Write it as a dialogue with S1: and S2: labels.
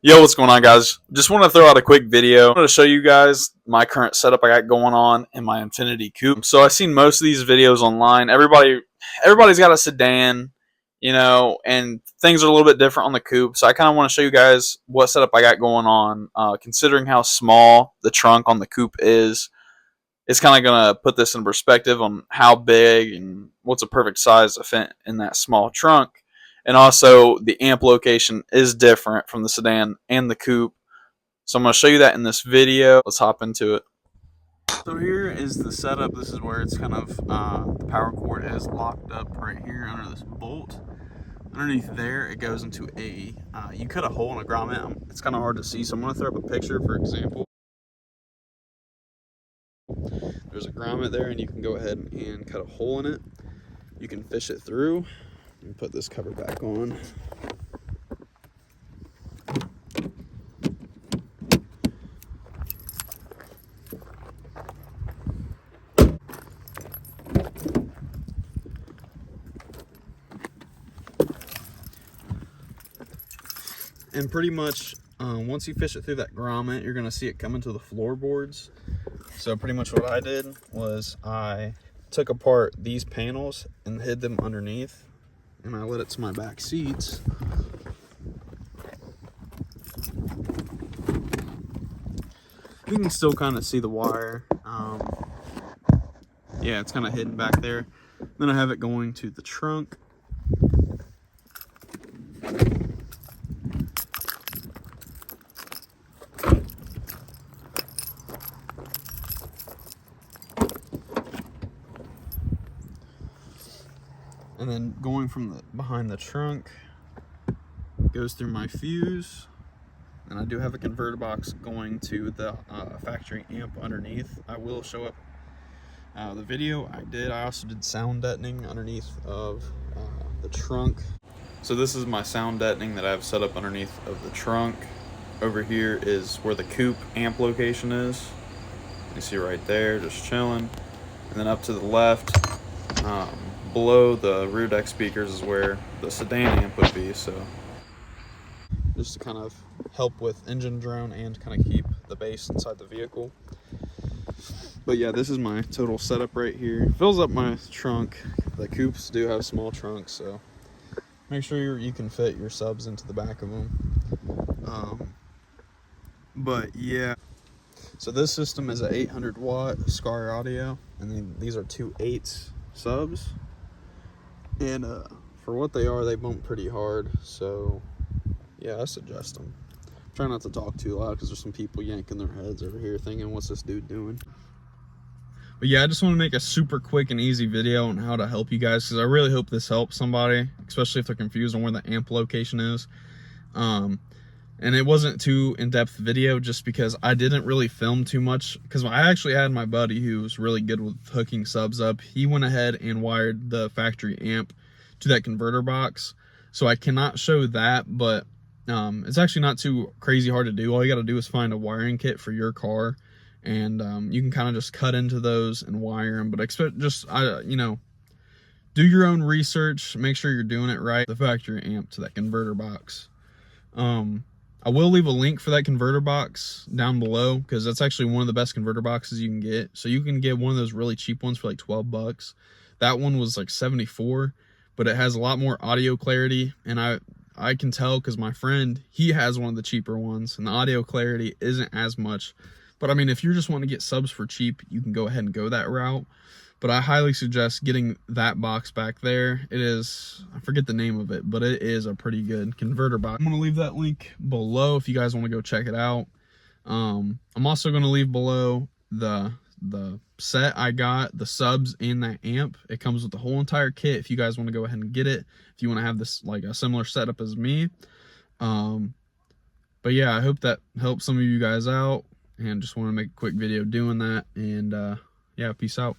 S1: Yo, what's going on, guys? Just want to throw out a quick video. I want to show you guys my current setup I got going on in my Infiniti Coupe. So I've seen most of these videos online. Everybody's got a sedan, and things are a little bit different on the Coupe. So I kind of want to show you guys what setup I got going on. Considering how small the trunk on the Coupe is, it's kind of going to put this in perspective on how big and what's a perfect size to fit in that small trunk. And also, the amp location is different from the sedan and the coupe. So I'm going to show you that in this video. Let's hop into it. So here is the setup. This is where it's kind of, the power cord is locked up right here under this bolt. Underneath there, it goes into you cut a hole in a grommet. It's kind of hard to see, so I'm going to throw up a picture, for example. There's a grommet there, and you can go ahead and cut a hole in it. You can fish it through. And put this cover back on. And pretty much once you fish it through that grommet, you're going to see it come into the floorboards. So pretty much what I did was I took apart these panels and hid them underneath. And I let it to my back seats. You can still kind of see the wire. Yeah, it's kind of hidden back there. Then I have it going to the trunk. And then going from behind the trunk, goes through my fuse. And I do have a converter box going to the factory amp underneath. I will show up the video I did. I also did sound deadening underneath of the trunk. So this is my sound deadening that I have set up underneath of the trunk. Over here is where the coupe amp location is. You see right there, just chilling. And then up to the left, below the rear deck speakers is where the sedan amp would be. So just to kind of help with engine drone and kind of keep the bass inside the vehicle. But yeah, this is my total setup right here. Fills up my trunk. The coupes do have small trunks, so make sure you can fit your subs into the back of them. But yeah, so this system is an 800 watt SCAR audio, and then these are two 8s subs. And for what they are, they bump pretty hard, so yeah, I suggest them. Try not to talk too loud because there's some people yanking their heads over here thinking, what's this dude doing? But yeah, I just want to make a super quick and easy video on how to help you guys, because I really hope this helps somebody, especially if they're confused on where the amp location is. And it wasn't too in-depth video just because I didn't really film too much, because I actually had my buddy who was really good with hooking subs up. He went ahead and wired the factory amp to that converter box. So I cannot show that, but it's actually not too crazy hard to do. All you got to do is find a wiring kit for your car, and you can kind of just cut into those and wire them. But expect do your own research. Make sure you're doing it right. The factory amp to that converter box. I will leave a link for that converter box down below, because that's actually one of the best converter boxes you can get. So you can get one of those really cheap ones for like 12 bucks. That one was like 74, but it has a lot more audio clarity, and I can tell because my friend, he has one of the cheaper ones, and the audio clarity isn't as much. But I mean, if you're just wanting to get subs for cheap, you can go ahead and go that route. But I highly suggest getting that box back there. It is, I forget the name of it, but it is a pretty good converter box. I'm going to leave that link below if you guys want to go check it out. I'm also going to leave below the set I got, the subs and that amp. It comes with the whole entire kit if you guys want to go ahead and get it, if you want to have this like a similar setup as me. But yeah, I hope that helps some of you guys out, and just want to make a quick video doing that. And yeah, peace out.